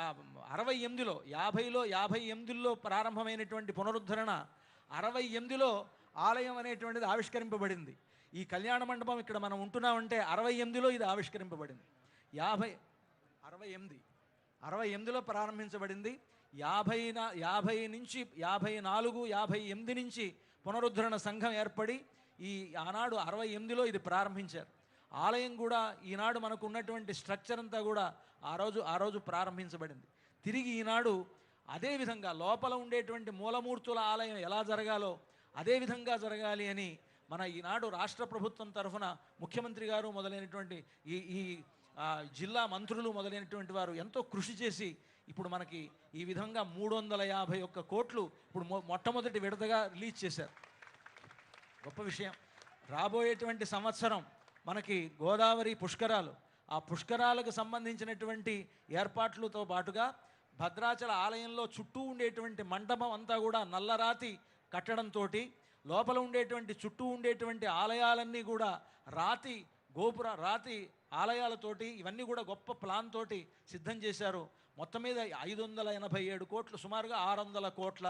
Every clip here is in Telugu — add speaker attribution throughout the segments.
Speaker 1: 68లో 58లో ప్రారంభమైనటువంటి పునరుద్ధరణ 68లో ఆలయం అనేటువంటిది ఆవిష్కరింపబడింది. ఈ కళ్యాణ మండపం ఇక్కడ మనం ఉంటున్నామంటే 68లో ఇది ఆవిష్కరింపబడింది. 68లో ప్రారంభించబడింది. 50 నుంచి 54, 58 నుంచి పునరుద్ధరణ సంఘం ఏర్పడి ఆనాడు 68లో ఇది ప్రారంభించారు. ఆలయం కూడా ఈనాడు మనకు ఉన్నటువంటి స్ట్రక్చర్ అంతా కూడా ఆ రోజు ప్రారంభించబడింది. తిరిగి ఈనాడు అదేవిధంగా లోపల ఉండేటువంటి మూలమూర్తుల ఆలయం ఎలా జరగాలో అదేవిధంగా జరగాలి అని మన ఈనాడు రాష్ట్ర ప్రభుత్వం తరఫున ముఖ్యమంత్రి గారు మొదలైనటువంటి ఈ జిల్లా మొదలైనటువంటి వారు ఎంతో కృషి చేసి ఇప్పుడు మనకి ఈ విధంగా 351 కోట్లు ఇప్పుడు మొట్టమొదటి విడతగా రిలీజ్ చేశారు. గొప్ప విషయం. రాబోయేటువంటి సంవత్సరం మనకి గోదావరి పుష్కరాలు, ఆ పుష్కరాలకు సంబంధించినటువంటి ఏర్పాట్లతో పాటుగా భద్రాచల ఆలయంలో చుట్టూ ఉండేటువంటి మంటపం అంతా కూడా నల్లరాతి కట్టడంతో లోపల ఉండేటువంటి చుట్టూ ఉండేటువంటి ఆలయాలన్నీ కూడా రాతి ఆలయాలతోటి ఇవన్నీ కూడా గొప్ప ప్లాన్ తోటి సిద్ధం చేశారు. మొత్తం మీద 587 కోట్లు, సుమారుగా 600 కోట్ల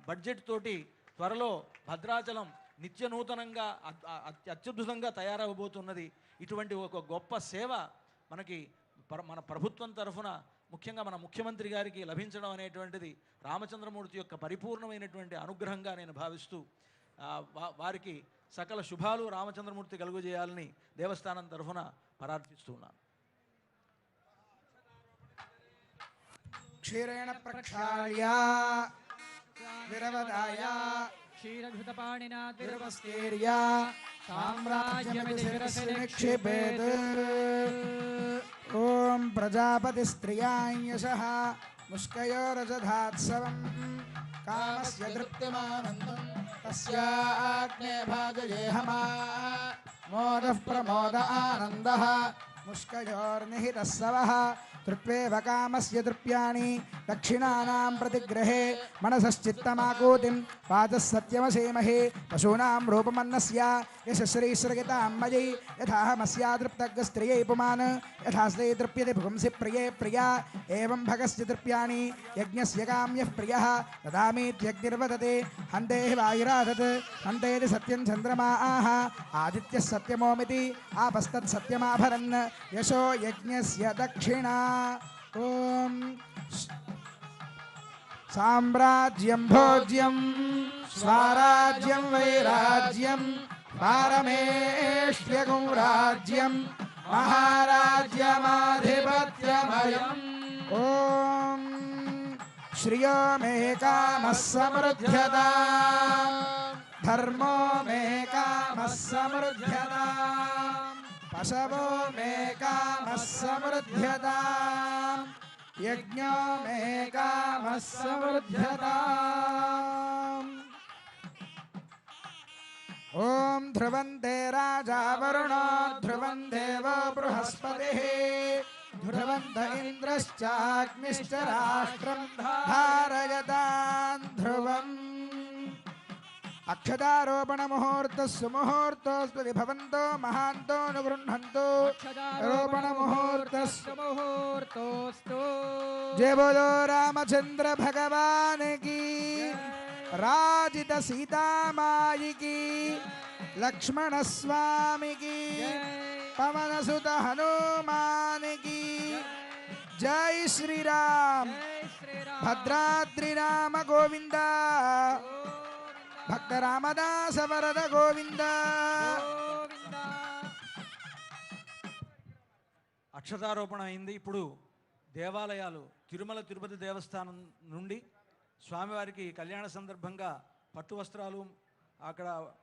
Speaker 1: బడ్జెట్ తోటి త్వరలో భద్రాచలం నిత్య నూతనంగా అత్యద్భుతంగా తయారవబోతున్నది. ఇటువంటి ఒక గొప్ప సేవ మనకి మన ప్రభుత్వం తరఫున ముఖ్యంగా మన ముఖ్యమంత్రి గారికి లభించడం అనేటువంటిది రామచంద్రమూర్తి యొక్క పరిపూర్ణమైనటువంటి అనుగ్రహంగా నేను భావిస్తూ వారికి సకల శుభాలు రామచంద్రమూర్తి కలుగజేయాలని దేవస్థానం తరఫున ప్రార్థిస్తున్నాను.
Speaker 2: క్షీరేణ ప్రక్షాళ్య విరవదాయ
Speaker 3: క్షీరఘృతపాణినా
Speaker 2: విరవస్తేర్య సామ్రాజ్యమితి శిరసి నిక్షిపేత్. ఓం ప్రజాపతి స్త్రియాం యశః ముష్కయోరజధాత్సవం కామస్య తృప్తిమానందం తస్యాగ్నే భాజయేహమా మోదః ప్రమోద ఆనందః ముష్కయోర్నిహితः సవః తృప్వేవ కామస్య తృప్యాణి దక్షిణానాం ప్రతిగ్రహే మనసశ్చిత్తమాకూతిం వాచः సత్యమసేమహే పశూనాం రూపమన్నస్య యశశ్రీశ్రగితాం మయీ యథాహమస్యా తృప్తగ్స్త్రియై పుమాన్ యథాస్తే తృప్యతే పుంసి ప్రియే ప్రియా ఏవం భగస్య తృప్యాణి యజ్ఞస్య కామ్యః ప్రియః దదామీత్యగ్నిర్వదతే హంతే వాయురాధత్ హంతేతి సత్యం చంద్రమా ఆహ ఆదిత్యः సత్యమోమితి ఆపస్తత్ సత్యమాభరన్ యశో యజ్ఞస్య దక్షిణా. ఓం సామ్రాజ్యం భోజ్యం స్వరాజ్యం వైరాజ్యం పారమేష్యగుం రాజ్యం మహారాజ్యమాధిపత్యమయం. ఓం శ్రియో మే కామః సమృద్ధ్యతా ధర్మో మే కామః సమృద్ధ్యతా పశవో మే కామః సమృద్ధ్యతా యజ్ఞో మే కామః సమృద్ధ్యతా. ఓం ధ్రువంతే రాజా వరుణో ధ్రువం దేవో బృహస్పతిః ధ్రువంత ఇంద్రశ్చాగ్నిశ్చ రాష్ట్రం ధారయతాన్ ధ్రువం. అక్షదారోపణ ముహూర్త సుముహూర్తోస్పతి భవంతో మహాంతో అనుగృహంతో రోపణ ముహూర్తోస్తు. జయ బోలో రామచంద్ర భగవాన్ కి రాజిత సీతామాయికి లక్ష్మణ స్వామికి పవనసుత హనుమానికి జై శ్రీరామ్. భద్రాద్రి రామ గోవింద భక్త రామదాస వరద గోవింద.
Speaker 1: అక్షతారోపణ అయింది. ఇప్పుడు దేవాలయాలు తిరుమల తిరుపతి దేవస్థానం నుండి స్వామివారికి కళ్యాణ సందర్భంగా పట్టు వస్త్రాలు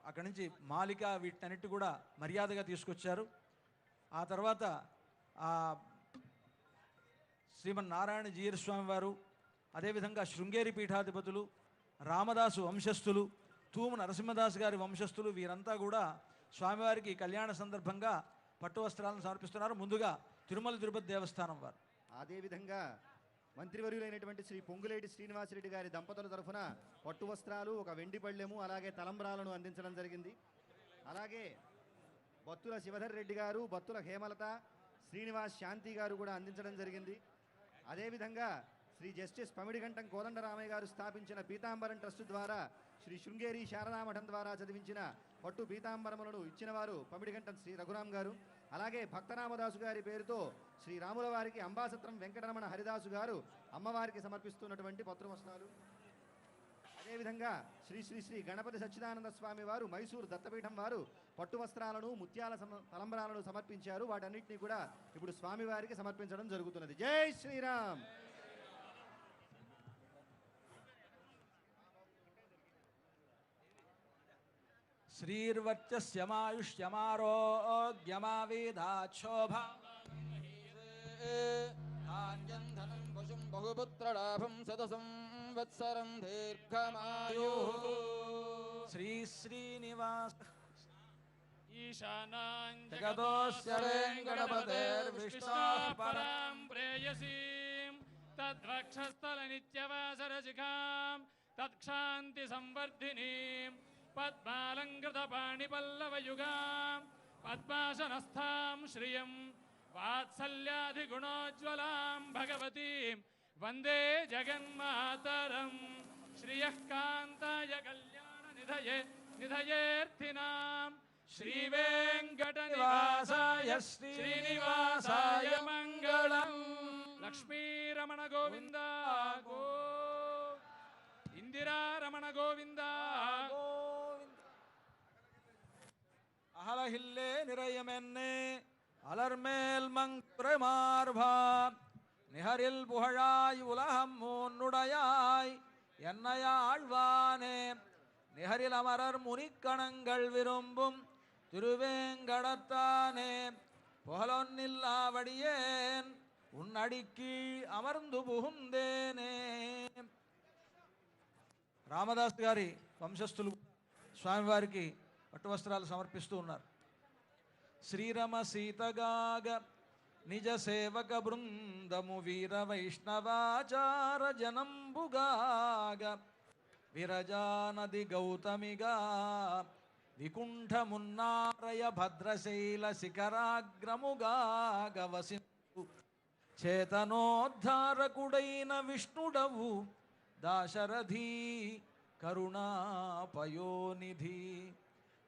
Speaker 1: అక్కడి నుంచి మాలిక వీటన్నిటి కూడా మర్యాదగా తీసుకొచ్చారు. ఆ తర్వాత శ్రీమన్నారాయణ జీయర్ స్వామి వారు, అదేవిధంగా శృంగేరి పీఠాధిపతులు, రామదాసు వంశస్థులు, తూము నరసింహదాస్ గారి వంశస్థులు వీరంతా కూడా స్వామివారికి కళ్యాణ సందర్భంగా పట్టు వస్త్రాలను సమర్పిస్తున్నారు. ముందుగా తిరుమల తిరుపతి దేవస్థానం వారు.
Speaker 4: అదేవిధంగా మంత్రివర్యులైనటువంటి శ్రీ పొంగులేటి శ్రీనివాసరెడ్డి గారి దంపతుల తరఫున పట్టు వస్త్రాలు, ఒక వెండి పళ్ళెము, అలాగే తలంబ్రాలను అందించడం జరిగింది. అలాగే బత్తుల శివధర్ రెడ్డి గారు, బత్తుల హేమలత, శ్రీనివాస్ శాంతి గారు కూడా అందించడం జరిగింది. అదేవిధంగా శ్రీ జస్టిస్ పమిడిగంటం కోదండరామయ్య గారు స్థాపించిన పీతాంబరం ట్రస్ట్ ద్వారా శ్రీ శృంగేరి శారదామఠం ద్వారా చదివించిన పట్టు పీతాంబరములను ఇచ్చినవారు పమిడిగంటం శ్రీ రఘురాం గారు. అలాగే భక్తరామదాసు గారి పేరుతో శ్రీ రాముల వారికి అంబాసత్రం వెంకటరమణ హరిదాసు గారు అమ్మవారికి సమర్పిస్తున్నటువంటి పత్రవస్త్రాలు. అదేవిధంగా శ్రీ శ్రీ శ్రీ గణపతి సచ్చిదానంద స్వామి వారు మైసూరు దత్తపీఠం వారు పట్టు వస్త్రాలను ముత్యాల తలంబరాలను సమర్పించారు. వాటన్నిటినీ కూడా ఇప్పుడు స్వామివారికి సమర్పించడం జరుగుతున్నది. జై శ్రీరామ్.
Speaker 5: ధాన్యం పశుం బహుపుత్రలాభం శతసంవత్సరం దీర్ఘమాయుః.
Speaker 1: శ్రీ శ్రీనివాస
Speaker 6: ఈశానాం
Speaker 1: జగదోస్య వెంకటపతేర్విష్ణోః
Speaker 6: పరాం ప్రేయసీం తద్వక్షస్థల నిత్యవాసరశిఖాం తత్క్షాంతి సంవర్ధినీం పద్మాలంకృత పాణిపల్లవయుగాం పద్మాసనస్థాం శ్రియం వాత్సల్యాధిగుణోజ్వలాం భగవతీం వందే జగన్మాతరం. శ్రియః కాంతాయ కళ్యాణ నిధయేర్థినాం శ్రీవేంకట నివాసాయ శ్రీనివాసాయ మంగళం. లక్ష్మీరమణ గోవింద గో ఇందిరారమణ గోవింద
Speaker 1: அகலகில்லே நிறையமென்னே அலர்மேல் மங்குரமார்பா நிகரில் புகழாய் உலகம் மூன்னுடையாய் என்னையாழ்வானே நிகரில் அமரர் முனிக்கணங்கள் விரும்பும் திருவேங்கடத்தானே புகழொன்னில்லாவடியேன் உன்னடிக்கீழ் அமர்ந்து புகுந்தேனே. రామదాస్ గారి వంశస్థులు స్వామివారికి పట్టు వస్త్రాలు సమర్పిస్తూ ఉన్నారు. శ్రీరమ సీతగాగ నిజ సేవక బృందము వీర వైష్ణవాచార జనంబుగాగ విరజానది గౌతమిగా వికుంఠమున్నారయ భద్రశైల శిఖరాగ్రముగాగ వసింతు చేతనోద్ధారకుడైన విష్ణుడవు దాశరథీ కరుణాపయోనిధి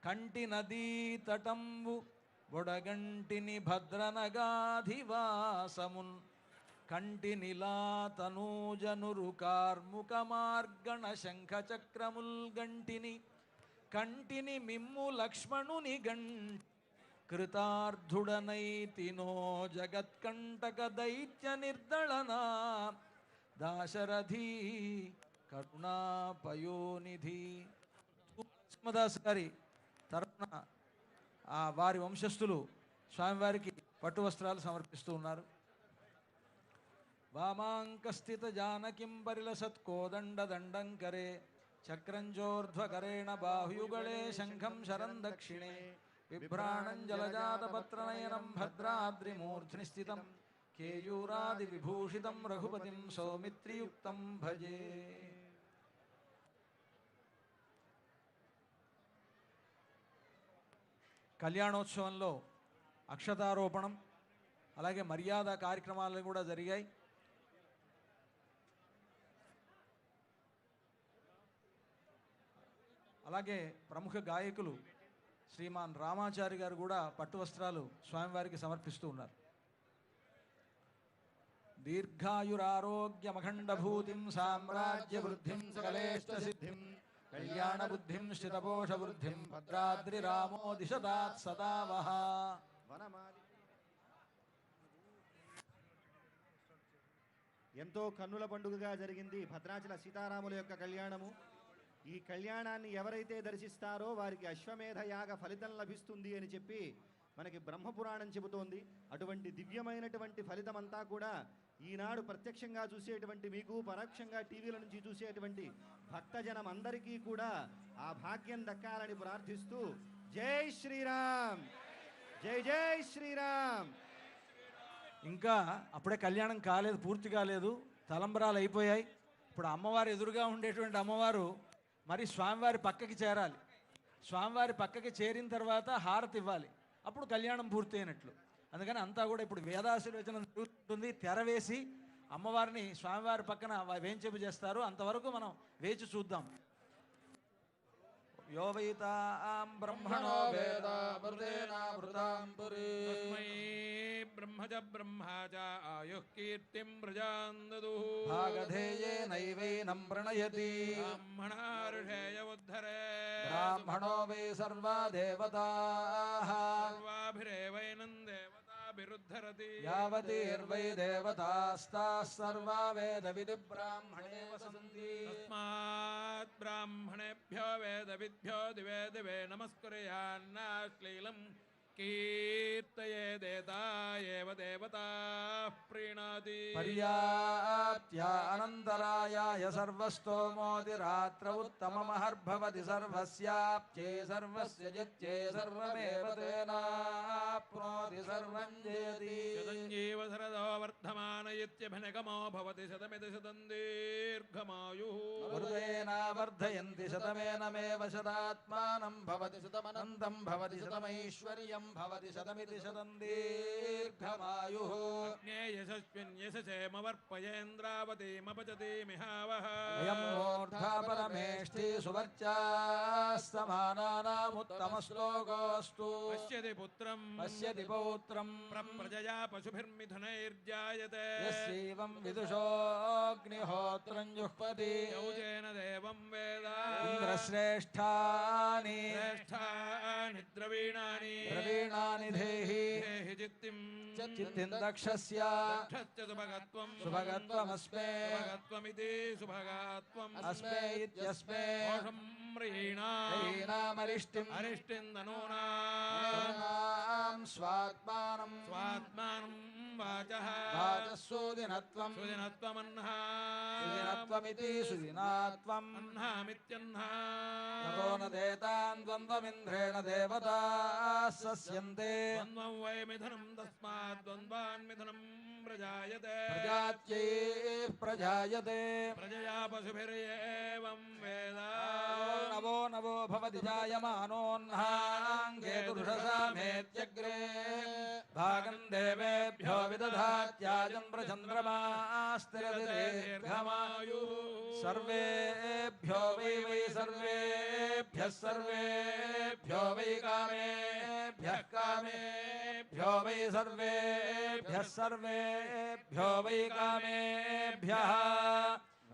Speaker 1: కంటి నదీ తటంబు బొడగంటిని భద్రనగాధివాసమున్ కంటి నిలాతనూజనురు కార్ముక మార్గణ శంఖ చక్రముల్ గంటిని కంటిని మిమ్ము లక్ష్మణుని గంటి కృతార్థుడనైతినో జగత్కంటక దైత్య నిర్దళనా దాశరథీ కరుణాపయోనిధి. నరసింహదాస్ గారి తరపున వారి వంశస్థులు స్వామివారికి పట్టు వస్త్రాలు సమర్పిస్తూ ఉన్నారు. వామాంకస్థిత జానకిం పరిలసత్ కోదండ దండంకరే చక్రంజోర్ధ్వకరేణ బాహుయుగళే శంఖం శరం దక్షిణే బిభ్రాణం జలజాతపత్రనయనం భద్రాద్రిమూర్ధ్ని స్థితం కేయూరాది విభూషితం రఘుపతిం సౌమిత్రియుక్తం భజే. కళ్యాణోత్సవంలో అక్షతారోపణం అలాగే మర్యాద కార్యక్రమాలు కూడా జరిగాయి. అలాగే ప్రముఖ గాయకులు శ్రీమాన్ రామాచారి గారు కూడా పట్టు వస్త్రాలు స్వామివారికి సమర్పిస్తూ ఉన్నారు. దీర్ఘాయురారోగ్యమఖండభూతిం సామ్రాజ్య వృద్ధిం సకలేష్ట సిద్ధిం కళ్యాణ బుద్ధిం స్థితపోష వృద్ధిం భద్రాద్రి రామో దిశదాత్ సదావహ.
Speaker 4: ఎంతో కన్నుల పండుగగా జరిగింది భద్రాచల సీతారాముల యొక్క కళ్యాణము. ఈ కళ్యాణాన్ని ఎవరైతే దర్శిస్తారో వారికి అశ్వమేధ యాగ ఫలితం లభిస్తుంది అని చెప్పి మనకి బ్రహ్మపురాణం చెబుతోంది. అటువంటి దివ్యమైనటువంటి ఫలితం అంతా కూడా ఈనాడు ప్రత్యక్షంగా చూసేటువంటి మీకు, పరోక్షంగా టీవీల నుంచి చూసేటువంటి భక్తజనం అందరికీ కూడా ఆ భాగ్యం దక్కాలని ప్రార్థిస్తూ జై శ్రీరామ్, జై జై శ్రీరామ్.
Speaker 1: ఇంకా అప్పుడే కళ్యాణం కాలేదు, పూర్తి కాలేదు, తలంబరాలు అయిపోయాయి. ఇప్పుడు అమ్మవారు ఎదురుగా ఉండేటువంటి అమ్మవారు మరి స్వామివారి పక్కకి చేరాలి. స్వామివారి పక్కకి చేరిన తర్వాత హారతి ఇవ్వాలి, అప్పుడు కళ్యాణం పూర్తి అయినట్లు. అందుకని అంతా కూడా ఇప్పుడు వేదాశీర్వచనం జరుగుతుంది. తెర వేసి అమ్మవారిని స్వామివారి పక్కన వేంచేపు చేస్తారు. అంతవరకు మనం వేచి చూద్దాం. యో వైతాం బ్రహ్మణో వేద
Speaker 5: వృతేనావృతాం పురీ
Speaker 6: తస్మై బ్రహ్మజ బ్రహ్మాచ ఆయుః కీర్తిం ప్రజాన్ దదుః
Speaker 1: భాగధేయేనైవైనం ప్రణయతి
Speaker 6: బ్రాహ్మణా ఋషేయ ఉద్ధరే
Speaker 1: బ్రాహ్మణో వై సర్వా దేవతాః
Speaker 6: సర్వాభిరేవైనం దేవతాభిరుద్ధరతి
Speaker 1: యావతీర్వై దేవతాస్తాః సర్వా వేదవిదు బ్రాహ్మణే వసంతి
Speaker 6: తస్మాత్ బ్రాహ్మణేభ్యో వేదవిద్భ్యో దివే దివే నమస్కుర్యాన్నాశ్లీలం కీర్తయేదేతా ఏవ దేవతాః ప్రీణాతి
Speaker 1: పర్యాప్త్య అనంతరాయాయ సర్వస్తోమోతి రాత్ర ఉత్తమమహర్భవతి సర్వస్యాప్త్యే సర్వస్య జిత్యే సర్వమేవ తేనాప్నోతి సర్వం జయతి
Speaker 6: శతంజీవ శరదో వర్ధమాన ఇత్యభినగమో భవతి శతమితి శతం దీర్ఘమాయుః
Speaker 1: వృతేన వర్ధయంతి శతమేనమేవ శతాత్మానం భవతి శతమనంతం భవతి శతమైశ్వర్యం భవతి శతమితి శతం దీర్ఘమాయుః
Speaker 6: అగ్నే యశస్విన్ యశసేమవర్పయేంద్రావతీమపచతీమిహావః
Speaker 1: అయం మూర్ధా పరమేష్ఠి సువర్చాస్తమానానాముత్తమ శ్లోకోస్తు
Speaker 6: పశ్యతి పుత్రం
Speaker 1: పశ్యతి పౌత్రం
Speaker 6: ప్రజయా పశుభిర్మిథునైర్జాయతే
Speaker 1: యస్యైవం విదుషోऽగ్నిహోత్రం జుహ్వతి
Speaker 6: యౌజేన దేవం వేద
Speaker 1: ఇంద్రశ్రేష్ఠాని
Speaker 6: శ్రేష్ఠాని ద్రవీణాని
Speaker 1: ద్రవీణాని దేహి
Speaker 6: దేహి చిత్తిం
Speaker 1: చిత్తిం దక్షస్య
Speaker 6: దక్షస్య సుభగత్వం
Speaker 1: సుభగత్వమస్మే
Speaker 6: సుభగత్వమితి సుభగత్వం
Speaker 1: అస్మే ఇత్యస్మే
Speaker 6: దోషం హ్రీణాం
Speaker 1: హీనామరిష్టిం
Speaker 6: అరిష్టిం ధనూనా
Speaker 1: తనూనాం స్వాత్మానం
Speaker 6: స్వాత్మానం వాచః
Speaker 1: వాచస్సూదినత్వం
Speaker 6: సుదినత్వమన్హా
Speaker 1: సుదినత్వమితి సుదినాత్వం
Speaker 6: అహ్నామిత్యహ్నా
Speaker 1: తతో న దేతాన్ ద్వంద్వమింద్రేణ దేవతాః సస్యంతే
Speaker 6: ద్వంద్వం వై మిథునం తస్మాత్ ద్వంద్వాన్ మిథునం ప్రజాయతే
Speaker 1: ప్రజాత్యై ప్రజాయతే
Speaker 6: ప్రజయా పశుభిరేవం వేద
Speaker 1: నవో నవో భవతి జాయమానోన్హాంగే దుర్షసామేత్యగ్రే భాగం దేవేభ్యో విదధాత్యాజం ప్రచంద్రమాస్తిరతి దీర్ఘమాయుః సర్వేభ్యో వై వై సర్వేభ్యః సర్వేభ్యో వై కామేభ్యః కామేభ్యో వై సర్వేభ్యః సర్వేభ్యో వై కామేభ్యః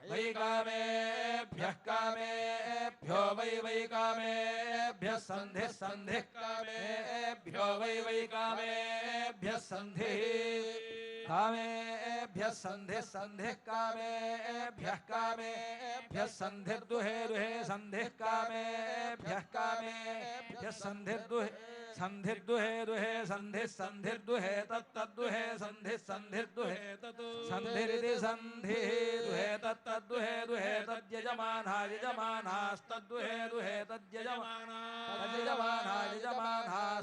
Speaker 1: వై కామేభ్యః కామేభ్యో వై వై కామేభ్యః సంధిః సంధిః కామేభ్యో వై వై కామేభ్యః సంధిః కామేభ్యః సంధిః సంధిః కామేభ్యః కామేభ్యః సంధిర్దుహే దుహే సంధిః కామేభ్యః కామేభ్యః సంధిర్దుహే సంధిర్దుహే దుహే సంధిః సంధిర్దుహే తత్తద్దుహే సంధిః సంధిర్దుహే సంధిరితి సంధిః దుహే తత్తద్దుహే దుహే తద్యజమానా యజమానాస్తద్దుహే దుహే తద్యజమానా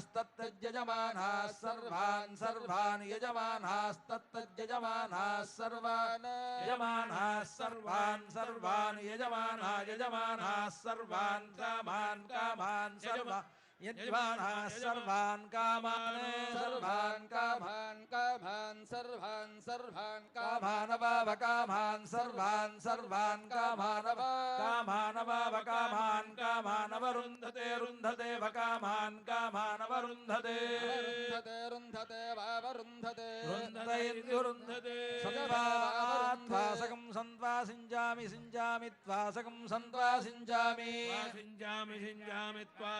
Speaker 1: యజమానాస్తత్తద్యజమానాः సర్వాన్ సర్వాన్ యజమానాస్తత్తద్యజమానాः సర్వాన్ యజమానాः సర్వాన్ సర్వాన్ యజమానా యజమానాः సర్వాన్ కామాన్ కామాన్ సర్వాన్ యజమానాः సర్వాన్ కామాన్ సర్వాన్ కామాన్
Speaker 5: కామాన్ సర్వాన్ సర్వాన్
Speaker 1: కామానవావ కామాన్ సర్వాన్ సర్వాన్ కామానవ కామానవావ కామాన్ కామానవరుంధతే రుంధతే వకామాన్ కామానవరుంధతే
Speaker 5: రుంధతే రుంధతే వావరుంధతే
Speaker 1: రుంధతేర్యురుంధతే సంత్వాసకం సంత్వాసింజామి సింజామి త్వాసకం సంత్వాసింజామి
Speaker 6: సింజామి సింజామి త్వా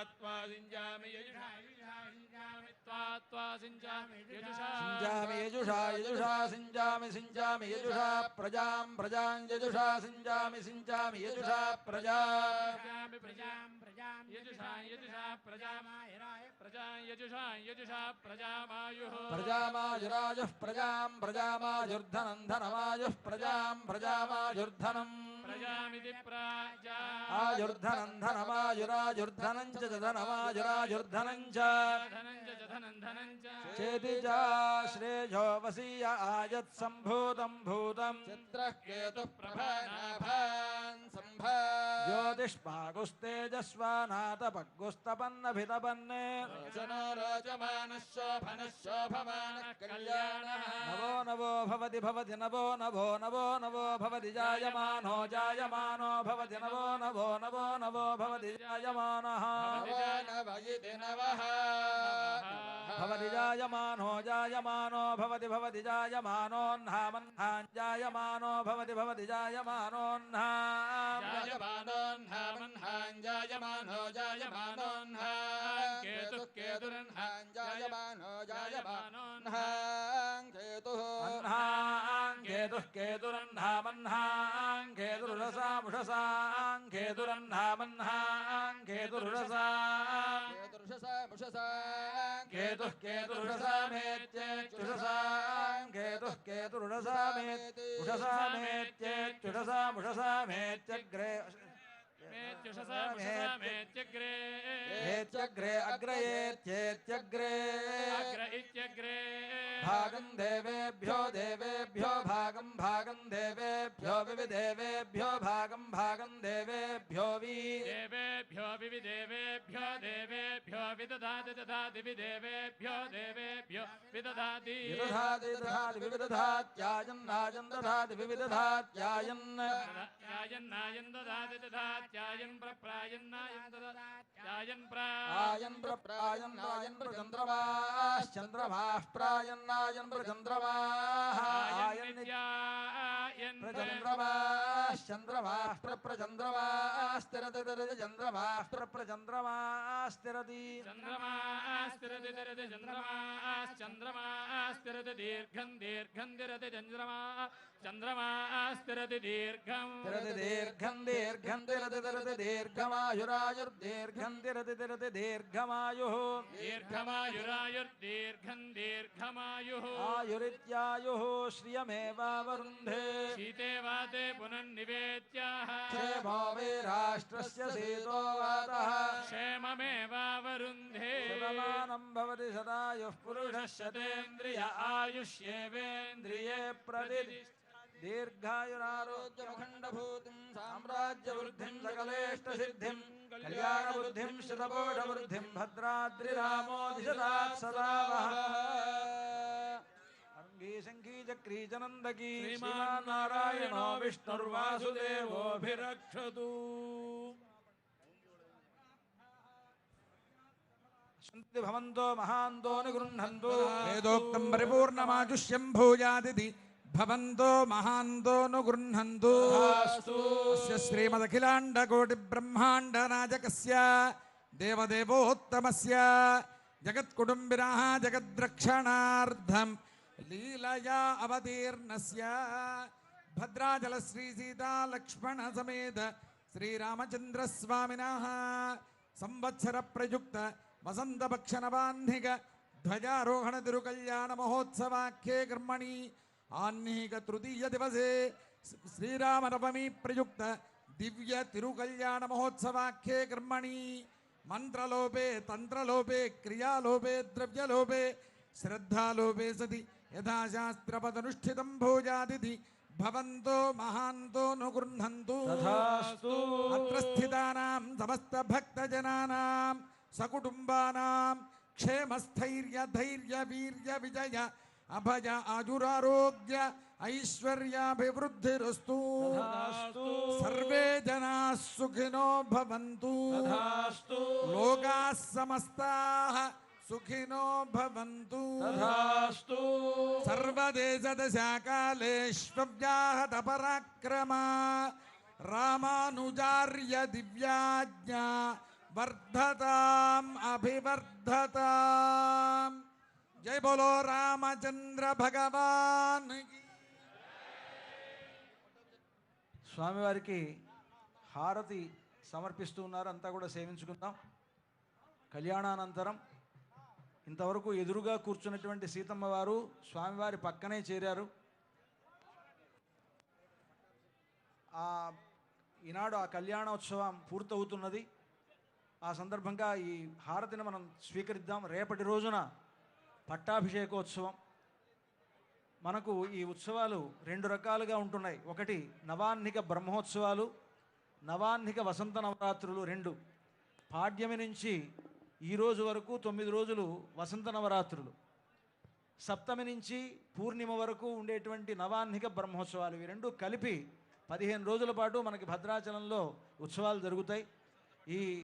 Speaker 6: సింజామి యజుషా సింజామి త్వా సింజామి యజుషా
Speaker 1: సింజామి యజుషా యజుషా సింజామి సింజామి యజుషా ప్రజాం ప్రజాం యజుషా సింజామి సింజామి యజుషా ప్రజా
Speaker 6: ప్రజాం ప్రజాం యజుషా యజుషా ప్రజామాయురాయ ప్రజా యజుషా యజుషా ప్రజామాయుః
Speaker 1: ప్రజామాయురాజుః ప్రజాం ప్రజామాయుర్ధనం ధనమాయుః ప్రజాం ప్రజా ధనమాయుర్ధనం
Speaker 3: ప్రజామితి ప్రాజా
Speaker 1: ఆయుర్ధనం ధనమాయురాయుర్ధనం చ ధనమాయురాయుర్ధనం చ
Speaker 3: ధనం చ ధనం ధనం చ
Speaker 1: చేతి చ శ్రేయో వసీయ ఆయత్ సంభూతం భూతం
Speaker 5: చిత్రః కేతుః ప్రభానాభాన్ సంభా
Speaker 1: జ్యోతిష్మాగుస్తేజస్వానాతపగ్గుస్తపన్నభితపన్నే
Speaker 5: రోచనో రోచమానః శోభనః శోభమానః కళ్యాణః
Speaker 1: నవో నవో భవతి భవతి నవో నవో నవో నవో భవతి జాయమానో జాయమానో భవతి నవో నవో నవో నవో భవతి జాయమానః
Speaker 5: నవో నవ ఇతి నవః
Speaker 1: భవతి జాయమానో జాయమానో భవతి భవతి జాయమానోన్హామన్హాన్ జాయమానో భవతి భవతి జాయమానోన్హాం
Speaker 5: జాయమానోన్హామన్హాన్ జాయమానో జాయమానోన్హాన్ కేతుః కేతురన్హాన్ జాయమానో జాయమానోన్హాన్ కేతుః
Speaker 1: అన్హాం కేతుః కేతురన్హామన్హాం కేతురురసాముషసాం కేతురన్హామన్హాం కేతురురసాం
Speaker 5: కేతుర్షసా ముషసా
Speaker 1: కేతుః కేతురురసామేత్యేత్యుషసాం కేతుః కేతురురసామేత్యుషసామేత్యేత్యుషసాముషసామేత్యగ్రే
Speaker 3: మేత్యుషసాముషసామేత్యగ్రే
Speaker 1: ఏత్యగ్రే అగ్రయేత్యేత్యగ్రే
Speaker 3: అగ్ర ఇత్యగ్రే
Speaker 1: భాగం దేవేభ్యో దేవేభ్యో భాగం భాగం దేవేభ్యో వివిదేవేభ్యో భాగం భాగం దేవేభ్యో
Speaker 3: దేవేభ్యో వివిదేవేభ్యో దేవేభ్యో విదధాతి దధాతి విదేవేభ్యో దేవేభ్యో విదధాతి
Speaker 1: విదధాతి దధాతి వివిదధాత్యాయన్నాయం దధాతి వివిదధాత్యాయన్
Speaker 3: యాయన్నాయం దధాతి దధాత్యాయన్ ప్రప్రాయన్నాయం దధాత్యాయన్
Speaker 1: ఆయన్ ప్రప్రాయన్నాయన్ ప్రచంద్రమాశ్చంద్రమాః ప్రాయన్నాయన్ ప్రచంద్రమాః ఆయన్
Speaker 3: ప్రాయన్
Speaker 1: ప్రచంద్రమాశ్చంద్రమాః ప్రచంద్రమాః చంద్రమాః ప్రచంద్రమాః
Speaker 3: చంద్రమాస్తిరతి తిరతి చంద్రమాస్తిరతి దీర్ఘం దీర్ఘం తిరతి చంద్రమాస్తిరతి దీర్ఘం
Speaker 1: దీర్ఘం దీర్ఘం తిరతి తిరతి దీర్ఘమాయురాయుర్దీర్ఘం తిరతి తిరతి దీర్ఘమాయుః
Speaker 3: దీర్ఘమాయురాయుర్దీర్ఘం దీర్ఘమాయుః
Speaker 1: ఆయురిత్యాయుః శ్రియమేవావరుంధే
Speaker 3: శీతే వాతే పునర్నివేద్యాః
Speaker 1: క్షేమో వై రాష్ట్రస్య శీతో వాతః
Speaker 3: క్షేమమేవావరుంధే
Speaker 1: శతమానం భవతి శతాయుః పురుషः శతేంద్రియ ఆయుష్యేవేంద్రియే ప్రతిష్ఠితి దీర్ఘాయురారోగ్యమఖండభూతిం సామ్రాజ్యవృద్ధిం సకలేష్టసిద్ధిం కళ్యాణబుద్ధిం శతకోటవృద్ధిం భద్రాద్రిరామో దిశతాత్ సదా వః అంగీ శంఖీ చక్రీ చనందకీ శ్రీమాన్ నారాయణో విష్ణుర్వాసుదేవోభిరక్షతు సంతి భవంతో మహాంతో నిగృహంతు
Speaker 2: వేదోక్తం పరిపూర్ణమాజుష్యం భూయాదితి భవంతో మహాంతో ను గృహంతు అస్య శ్రీమదఖిలాండకోటి బ్రహ్మాండ నాయకస్య దేవదేవోత్తమస్య జగత్కుటుంబినః జగద్రక్షణార్థం లీలయా అవతీర్ణస్య భద్రాచల శ్రీ సీతా లక్ష్మణ సమేత శ్రీరామచంద్రస్వామినః సంవత్సర ప్రయుక్త వసంతపక్షనవాహ్నిక ధ్వజారోహణ తిరుకల్యాణ మహోత్సవాఖ్యే కర్మణి ఆహ్నిక తృతీయ దివసే శ్రీరామనవమి ప్రయుక్త దివ్య తిరుకల్యాణ మహోత్సవాఖ్యే కర్మణి మంత్రలోపే తంత్రలోపే క్రియాలోపే ద్రవ్యలోపే శ్రద్ధాలోపే సతి యథాశాస్త్రపదనుష్ఠితం భోజాదితి భవంతో మహాంతో ను గృహంతు
Speaker 1: తథాస్తు
Speaker 2: అత్ర స్థితానాం సమస్త భక్తజనానాం సకుటుంబానాం క్షేమస్థైర్య ధైర్య వీర్య విజయ అభయ ఆజురారోగ్య ఐశ్వర్యాభివృద్ధిరస్తు
Speaker 1: తథాస్తు
Speaker 2: సర్వే జనాః సుఖినో భవంతు
Speaker 1: తథాస్తు
Speaker 2: లోకాః సమస్తాః సుఖినో భవంతు
Speaker 1: తథాస్తు
Speaker 2: సర్వదేశదశాకాలేష్వ్యాహత పరాక్రమా రామానుజార్య దివ్యాజ్ఞా వర్ధతాం అభివర్ధతాం. జై బోలో రామచంద్ర భగవాన్ కి.
Speaker 1: స్వామివారికి హారతి సమర్పిస్తూ ఉన్నారు. అంతా కూడా సేవించుకుందాం. కళ్యాణానంతరం ఇంతవరకు ఎదురుగా కూర్చున్నటువంటి సీతమ్మ వారు స్వామివారి పక్కనే చేరారు. ఈనాడు ఆ కళ్యాణోత్సవం పూర్తవుతున్నది. ఆ సందర్భంగా ఈ హారతిని మనం స్వీకరిద్దాం. రేపటి రోజున పట్టాభిషేకోత్సవం. మనకు ఈ ఉత్సవాలు 2 రకాలుగా ఉంటున్నాయి. ఒకటి నవాహ్నిక బ్రహ్మోత్సవాలు, నవాహ్నిక వసంత నవరాత్రులు 2. పాడ్యమి నుంచి ఈ రోజు వరకు 9 రోజులు వసంత నవరాత్రులు, సప్తమి నుంచి పూర్ణిమ వరకు ఉండేటువంటి నవాహ్నిక బ్రహ్మోత్సవాలు. ఇవి 2 కలిపి 15 రోజుల పాటు మనకి భద్రాచలంలో ఉత్సవాలు జరుగుతాయి. ఈ